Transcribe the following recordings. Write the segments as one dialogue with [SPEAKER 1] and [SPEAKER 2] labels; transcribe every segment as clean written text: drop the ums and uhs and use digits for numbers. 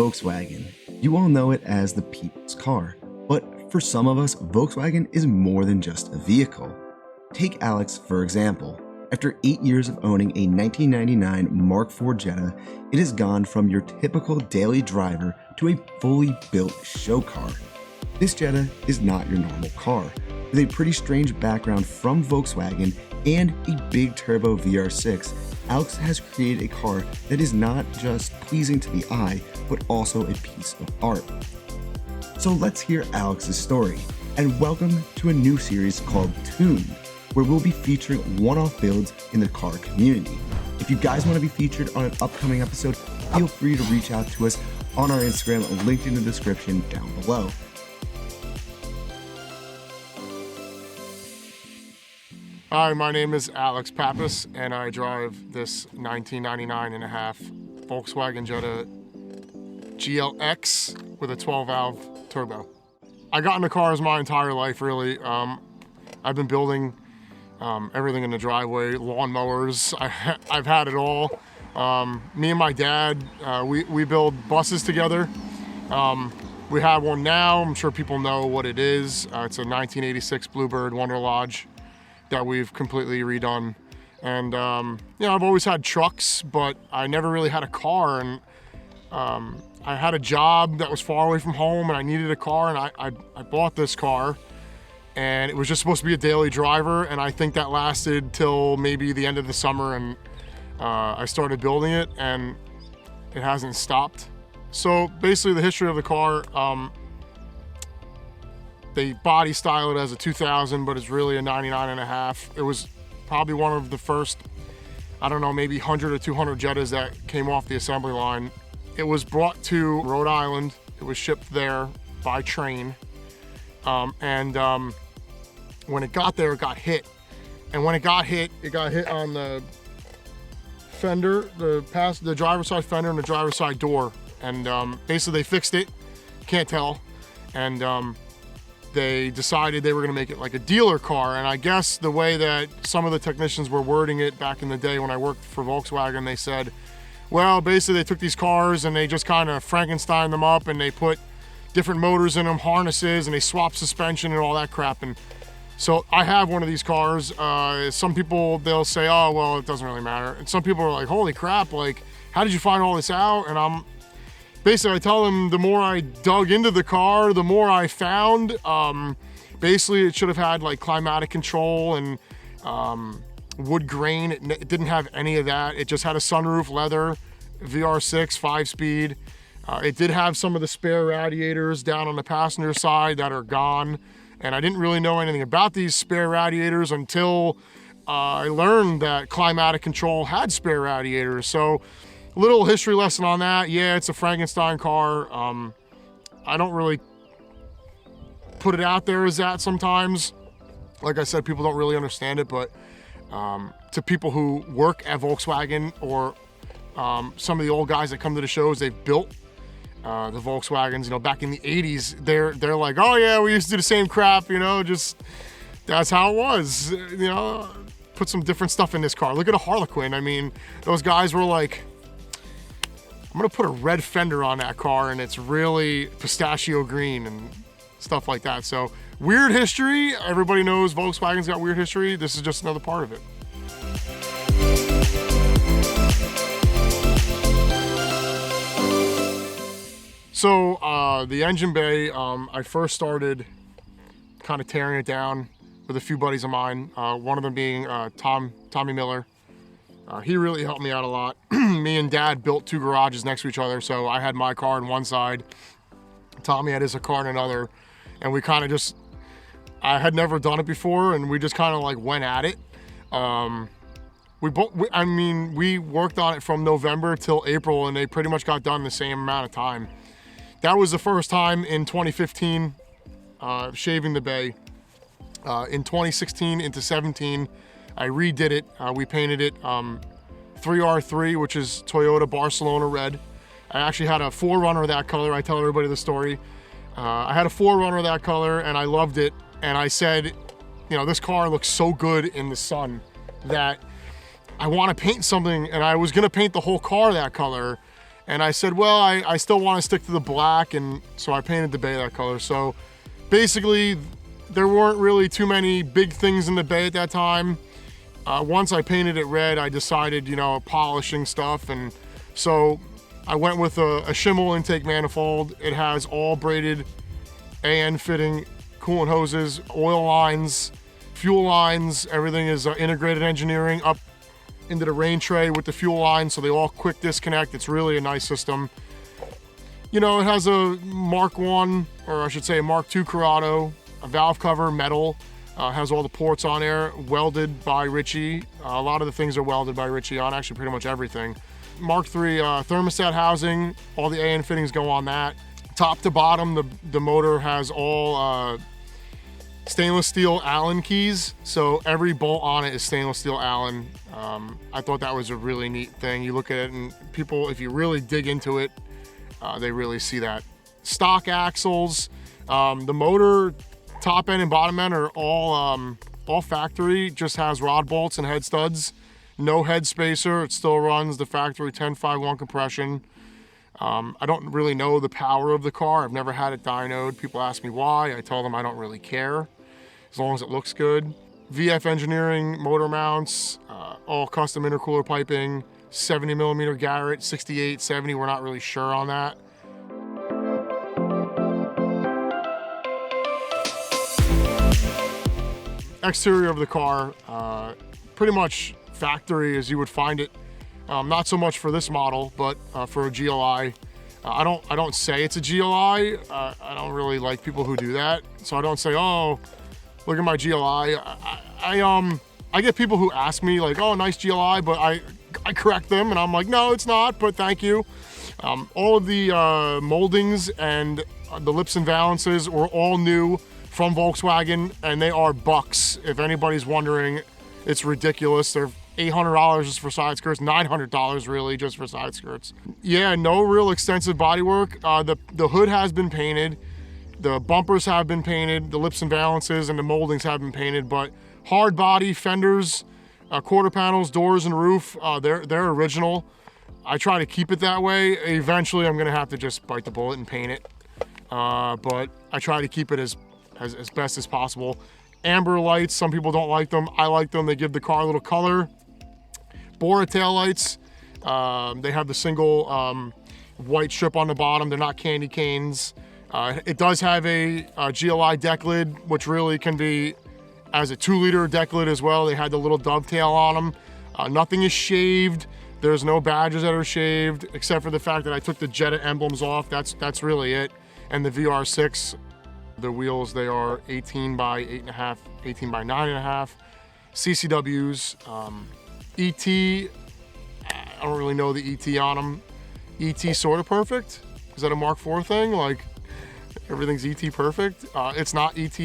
[SPEAKER 1] Volkswagen. You all know it as the people's car, but for some of us, Volkswagen is more than just a vehicle. Take Alex for example. After 8 years of owning a 1999 Mark IV Jetta, it has gone from your typical daily driver to a fully built show car. This Jetta is not your normal car. With a pretty strange background from Volkswagen and a big turbo VR6, Alex has created a car that is not just pleasing to the eye, but also a piece of art. So let's hear Alex's story, and welcome to a new series called Tuned, where we'll be featuring one-off builds in the car community. If you guys want to be featured on an upcoming episode, feel free to reach out to us on our Instagram, linked in the description down below.
[SPEAKER 2] Hi, my name is Alex Pappas, and I drive this 1999 and a half Volkswagen Jetta GLX with a 12-valve turbo. I got into cars my entire life, really. I've been building everything in the driveway, lawnmowers. I've had it all. Me and my dad, we build buses together. We have one now. I'm sure people know what it is. It's a 1986 Bluebird Wonder Lodge that we've completely redone. And I've always had trucks, but I never really had a car. And I had a job that was far away from home, and I needed a car, and I bought this car. And it was just supposed to be a daily driver, and I think that lasted till maybe the end of the summer, and I started building it, and it hasn't stopped. So basically the history of the car, they body style it as a 2000, but it's really a 99 and a half. It was probably one of the first, I don't know, maybe 100 or 200 Jettas that came off the assembly line. It was brought to Rhode Island. It was shipped there by train. When it got there, it got hit. And when it got hit on the fender, the driver's side fender and the driver's side door. And basically they fixed it, can't tell. And they decided they were gonna make it like a dealer car. And I guess the way that some of the technicians were wording it back in the day when I worked for Volkswagen, they said, well, basically they took these cars and they just kind of Frankenstein them up, and they put different motors in them, harnesses, and they swap suspension and all that crap. And so I have one of these cars. Some people, they'll say, oh, well, it doesn't really matter. And some people are like, holy crap, like, how did you find all this out? And I tell them the more I dug into the car, the more I found. Basically, it should have had like climatic control and wood grain. It didn't have any of that. It just had a sunroof, leather, VR6, 5-speed. It did have some of the spare radiators down on the passenger side that are gone. And I didn't really know anything about these spare radiators until I learned that climatic control had spare radiators. So a little history lesson on that. Yeah, it's a Frankenstein car. I don't really put it out there as that sometimes. Like I said, people don't really understand it, but to people who work at Volkswagen or some of the old guys that come to the shows, they've built the Volkswagens, back in the 80s, they're like, oh yeah, we used to do the same crap, just that's how it was, put some different stuff in this car. Look at a Harlequin. I mean, those guys were like, I'm gonna put a red fender on that car and it's really pistachio green and stuff like that. So weird history. Everybody knows Volkswagen's got weird history. This is just another part of it. So the engine bay, I first started kind of tearing it down with a few buddies of mine. One of them being Tommy Miller. He really helped me out a lot. Me and Dad built two garages next to each other, so I had my car on one side, Tommy had his car on another, and we kind of I had never done it before, and we just kind of like went at it. We worked on it from November till April, and they pretty much got done the same amount of time. That was the first time in 2015, shaving the bay. In 2016 into 17, I redid it. We painted it 3R3, which is Toyota Barcelona red. I actually had a 4Runner of that color. I tell everybody the story. I had a 4Runner of that color, and I loved it. And I said, this car looks so good in the sun that I want to paint something, and I was gonna paint the whole car that color. And I said, well, I still want to stick to the black, and so I painted the bay that color. So basically, there weren't really too many big things in the bay at that time. Once I painted it red, I decided, you know, polishing stuff, and so I went with a Schimmel intake manifold. It has all braided AN fitting, coolant hoses, oil lines, fuel lines. Everything is integrated engineering up into the rain tray with the fuel line, so they all quick disconnect. It's really a nice system. You know, it has a Mark 1, or I should say a Mark 2 Corrado, a valve cover, metal, has all the ports on there, welded by Ritchie. A lot of the things are welded by Ritchie on, actually pretty much everything. Mark 3 thermostat housing, all the AN fittings go on that. Top to bottom, the motor has all stainless steel Allen keys, so every bolt on it is stainless steel Allen. I thought that was a really neat thing. You look at it and people, if you really dig into it, they really see that. Stock axles, the motor top end and bottom end are all factory, just has rod bolts and head studs. No head spacer, it still runs the factory 10.5.1 compression. I don't really know the power of the car. I've never had it dynoed. People ask me why. I tell them I don't really care, as long as it looks good. VF Engineering motor mounts, all custom intercooler piping, 70mm Garrett, 68, 70, we're not really sure on that. Exterior of the car, pretty much factory as you would find it. Not so much for this model, but for a GLI. I don't say it's a GLI. I don't really like people who do that. So I don't say, oh, look at my GLI. I get people who ask me like, oh, nice GLI, but I correct them and I'm like, no, it's not, but thank you. All of the moldings and the lips and valances were all new from Volkswagen, and they are bucks. If anybody's wondering, it's ridiculous. They're $800 just for side skirts, $900 really just for side skirts. Yeah, no real extensive bodywork. The hood has been painted, the bumpers have been painted, the lips and valances and the moldings have been painted, but hard body, fenders, quarter panels, doors and roof, they're original. I try to keep it that way. Eventually I'm gonna have to just bite the bullet and paint it. But I try to keep it as best as possible. Amber lights, some people don't like them. I like them, they give the car a little color. Bora taillights, they have the single white strip on the bottom. They're not candy canes. It does have a GLI deck lid, which really can be as a 2-liter deck lid as well. They had the little dovetail on them. Nothing is shaved. There's no badges that are shaved, except for the fact that I took the Jetta emblems off. That's really it. And the VR6, the wheels, they are 18 by 8.5, 18 by 9.5. CCWs, ET, I don't really know the ET on them. ET sort of perfect? Is that a Mark IV thing? Like, everything's ET perfect? It's not ET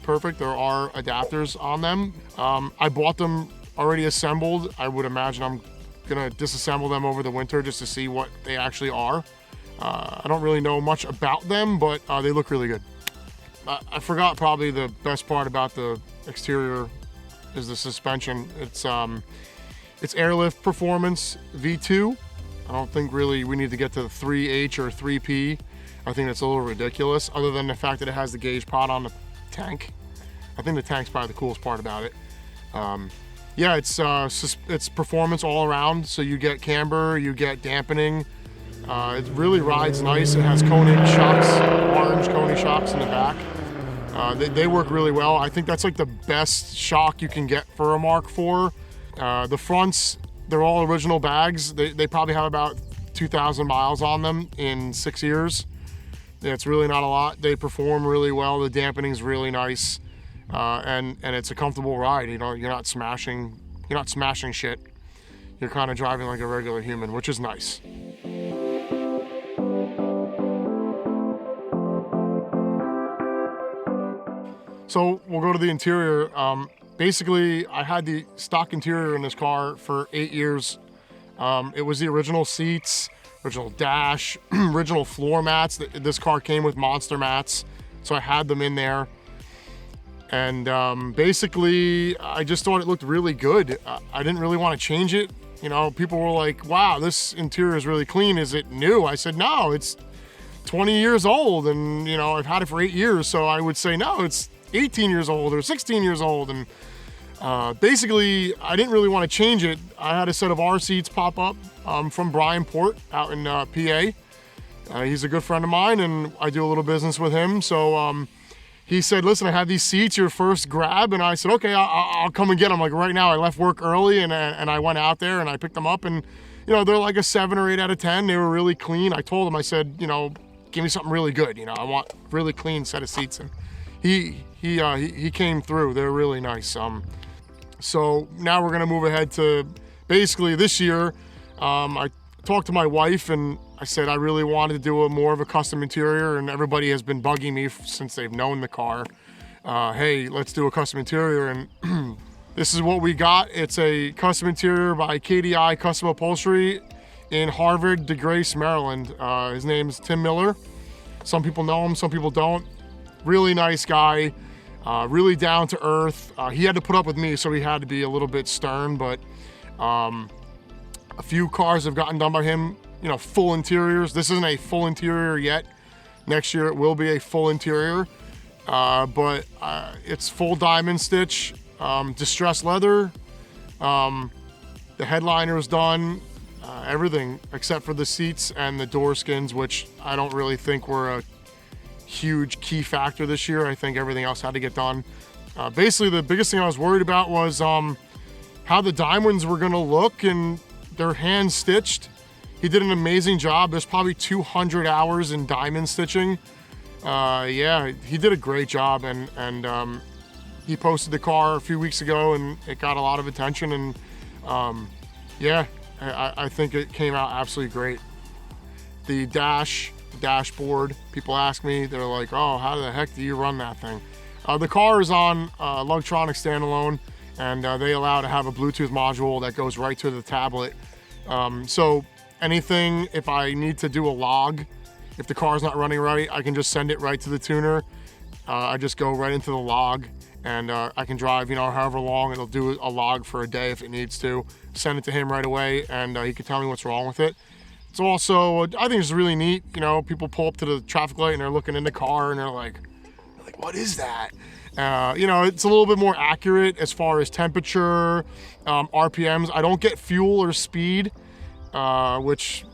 [SPEAKER 2] perfect. There are adapters on them. I bought them already assembled. I would imagine I'm gonna disassemble them over the winter just to see what they actually are. I don't really know much about them, but they look really good. I forgot probably the best part about the exterior is the suspension. It's airlift performance V2. I don't think really we need to get to the 3H or 3P. I think that's a little ridiculous, other than the fact that it has the gauge pod on the tank. I think the tank's probably the coolest part about it. Yeah, it's performance all around. So you get camber, you get dampening. It really rides nice. It has Koenig shocks, orange Koenig shocks in the back. They work really well. I think that's like the best shock you can get for a Mark IV. The fronts, they're all original bags. They probably have about 2,000 miles on them in 6 years. It's really not a lot. They perform really well. The dampening's really nice, and it's a comfortable ride. You know, you're not smashing shit. You're kind of driving like a regular human, which is nice. So we'll go to the interior. Basically, I had the stock interior in this car for 8 years. It was the original seats, original dash, original floor mats. This car came with monster mats, so I had them in there. And basically, I just thought it looked really good. I didn't really want to change it. You know, people were like, wow, this interior is really clean. Is it new? I said, no, it's 20 years old. And, you know, I've had it for 8 years. So I would say, no, it's 18 years old or 16 years old. And basically, I didn't really want to change it. I had a set of R seats pop up from Brian Port out in PA. He's a good friend of mine, and I do a little business with him. So he said, listen, I have these seats, your first grab. And I said, okay, I'll come and get them. Like right now, I left work early and I went out there and I picked them up. And, you know, they're like a 7 or 8 out of 10. They were really clean. I told him, I said, you know, give me something really good. You know, I want really clean set of seats. And he came through. They're really nice. So now we're gonna move ahead to basically this year. I talked to my wife and I said I really wanted to do more of a custom interior, and everybody has been bugging me since they've known the car. Hey, let's do a custom interior, and this is what we got. It's a custom interior by KDI Custom Upholstery in Harvard, DeGrace, Maryland. His name's Tim Miller. Some people know him, some people don't. Really nice guy, really down to earth. He had to put up with me, so he had to be a little bit stern, but a few cars have gotten done by him, you know, full interiors. This isn't a full interior yet. Next year it will be a full interior, but it's full diamond stitch, distressed leather. The headliner is done, everything except for the seats and the door skins, which I don't really think were a huge key factor this year. I think everything else had to get done. Basically, the biggest thing I was worried about was how the diamonds were gonna look, and they're hand stitched. He did an amazing job. There's probably 200 hours in diamond stitching. Yeah, he did a great job, and he posted the car a few weeks ago, and it got a lot of attention, and yeah, I think it came out absolutely great. The dashboard, people ask me, they're like, oh, how the heck do you run that thing? The car is on Lugtronic standalone, and they allow to have a Bluetooth module that goes right to the tablet. So anything, if I need to do a log, if the car's not running right, I can just send it right to the tuner. I just go right into the log, and I can drive, you know, however long. It'll do a log for a day if it needs to. Send it to him right away, and he can tell me what's wrong with it. It's also, I think it's really neat. You know, people pull up to the traffic light and they're looking in the car and they're like, what is that? You know, it's a little bit more accurate as far as temperature, RPMs. I don't get fuel or speed, which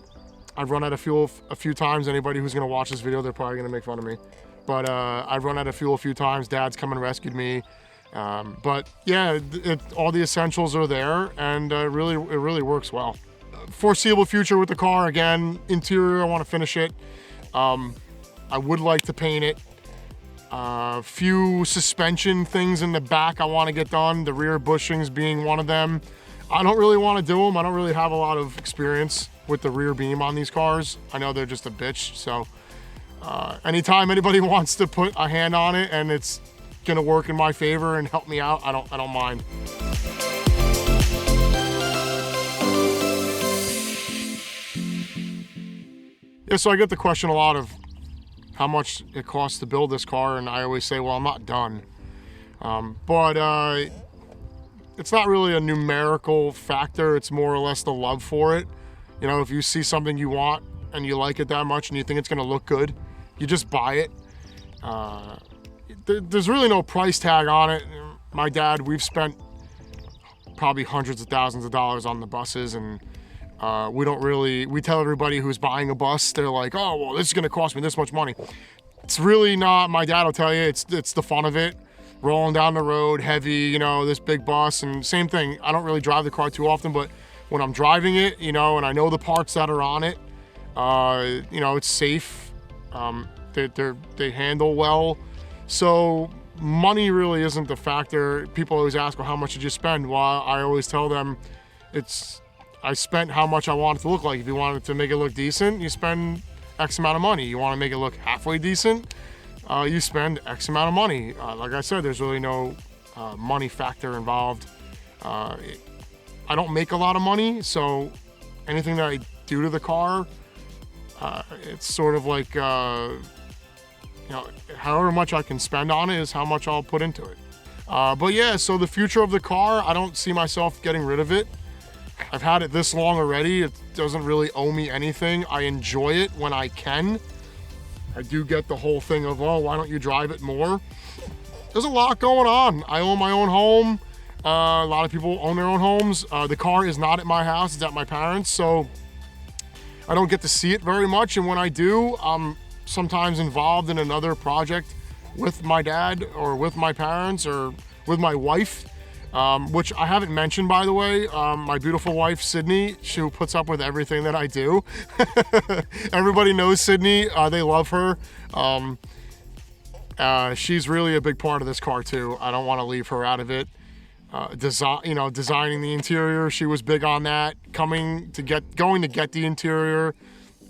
[SPEAKER 2] I've run out of fuel a few times. Anybody who's gonna watch this video, they're probably gonna make fun of me. But I've run out of fuel a few times. Dad's come and rescued me. But yeah, all the essentials are there, and it really works well. Foreseeable future with the car, again, interior, I want to finish it. I would like to paint it. Few suspension things in the back I want to get done, the rear bushings being one of them. I don't really want to do them. I don't really have a lot of experience with the rear beam on these cars. I know they're just a bitch, so anytime anybody wants to put a hand on it and it's gonna work in my favor and help me out, I don't mind. Yeah, so I get the question a lot of how much it costs to build this car, and I always say, well, I'm not done. But it's not really a numerical factor. It's more or less the love for it. You know, if you see something you want and you like it that much and you think it's gonna look good, you just buy it. There's really no price tag on it. My dad, we've spent probably hundreds of thousands of dollars on the buses, and we tell everybody who's buying a bus, they're like, oh, well, this is gonna cost me this much money. It's really not. My dad will tell you, it's the fun of it. Rolling down the road, heavy, you know, this big bus, and same thing. I don't really drive the car too often, but when I'm driving it, you know, and I know the parts that are on it, you know, it's safe. They handle well. So money really isn't the factor. People always ask, well, how much did you spend? Well, I always tell them I spent how much I want it to look like. If you wanted to make it look decent, you spend X amount of money. You want to make it look halfway decent, you spend X amount of money. Like I said, there's really no money factor involved. I don't make a lot of money, so anything that I do to the car, it's sort of like, you know, however much I can spend on it is how much I'll put into it. But yeah, so the future of the car, I don't see myself getting rid of it. I've had it this long already. It doesn't really owe me anything. I enjoy it when I can. I do get the whole thing of, oh, why don't you drive it more? There's a lot going on. I own my own home. A lot of people own their own homes. The car is not at my house, it's at my parents', so I don't get to see it very much. And when I do, I'm sometimes involved in another project with my dad or with my parents or with my wife, which I haven't mentioned, by the way. My beautiful wife, Sydney, she puts up with everything that I do. Everybody knows Sydney. They love her. She's really a big part of this car too. I don't want to leave her out of it. Designing the interior, she was big on that. Going to get the interior,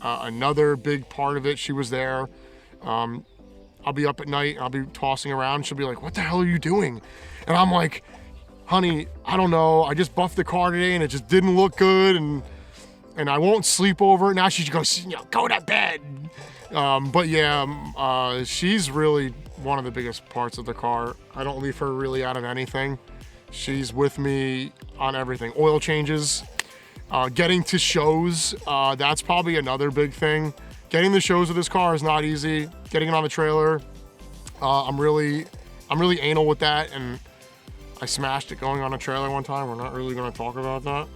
[SPEAKER 2] another big part of it. She was there. I'll be up at night, I'll be tossing around. She'll be like, "What the hell are you doing?" And I'm like, "Honey, I don't know. I just buffed the car today and it just didn't look good, and I won't sleep over it." Now she goes, "Go to bed." But yeah, she's really one of the biggest parts of the car. I don't leave her really out of anything. She's with me on everything. Oil changes, getting to shows, that's probably another big thing. Getting the shows with this car is not easy. Getting it on the trailer, I'm really anal with that, and I smashed it going on a trailer one time. We're not really gonna talk about that.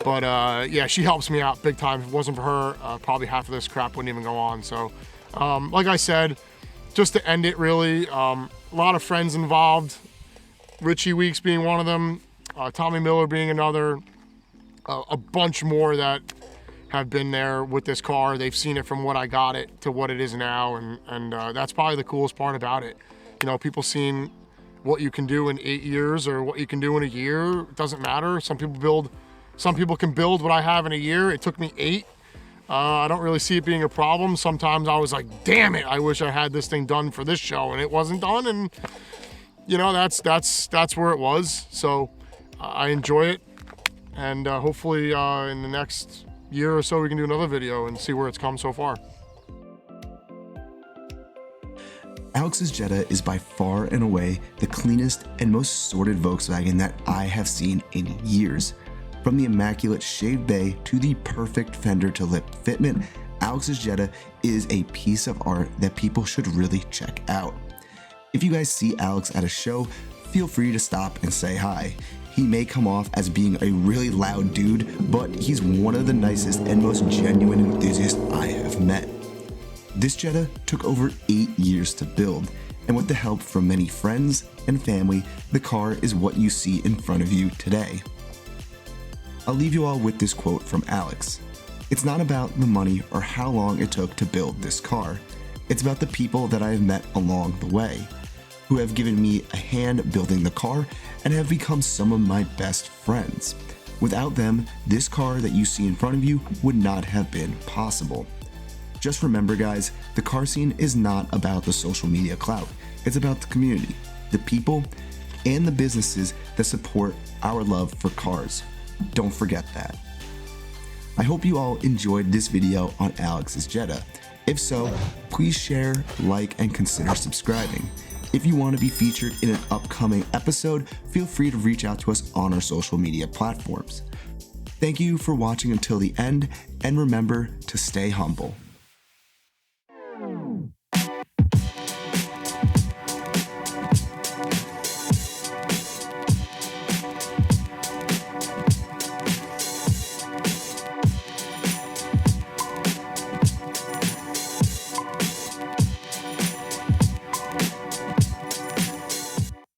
[SPEAKER 2] But yeah, she helps me out big time. If it wasn't for her, probably half of this crap wouldn't even go on. So like I said, just to end it really, a lot of friends involved. Richie Weeks being one of them, Tommy Miller being another, a bunch more that have been there with this car. They've seen it from what I got it to what it is now, and that's probably the coolest part about it. People seeing what you can do in 8 years or what you can do in a year. It doesn't matter. Some people can build what I have in a year. It took me 8. I don't really see it being a problem. Sometimes I was like, damn it, I wish I had this thing done for this show, and it wasn't done, and that's where it was. So I enjoy it, and hopefully in the next year or so we can do another video and see where it's come so far.
[SPEAKER 1] Alex's Jetta is by far and away the cleanest and most sorted Volkswagen that I have seen in years. From the immaculate shaved bay to the perfect fender to lip fitment, Alex's Jetta is a piece of art that people should really check out. If you guys see Alex at a show, feel free to stop and say hi. He may come off as being a really loud dude, but he's one of the nicest and most genuine enthusiasts I have met. This Jetta took over 8 years to build, and with the help from many friends and family, the car is what you see in front of you today. I'll leave you all with this quote from Alex. "It's not about the money or how long it took to build this car. It's about the people that I have met along the way, who have given me a hand building the car and have become some of my best friends. Without them, this car that you see in front of you would not have been possible." Just remember, guys, the car scene is not about the social media clout. It's about the community, the people, and the businesses that support our love for cars. Don't forget that. I hope you all enjoyed this video on Alex's Jetta. If so, please share, like, and consider subscribing. If you want to be featured in an upcoming episode, feel free to reach out to us on our social media platforms. Thank you for watching until the end, and remember to stay humble.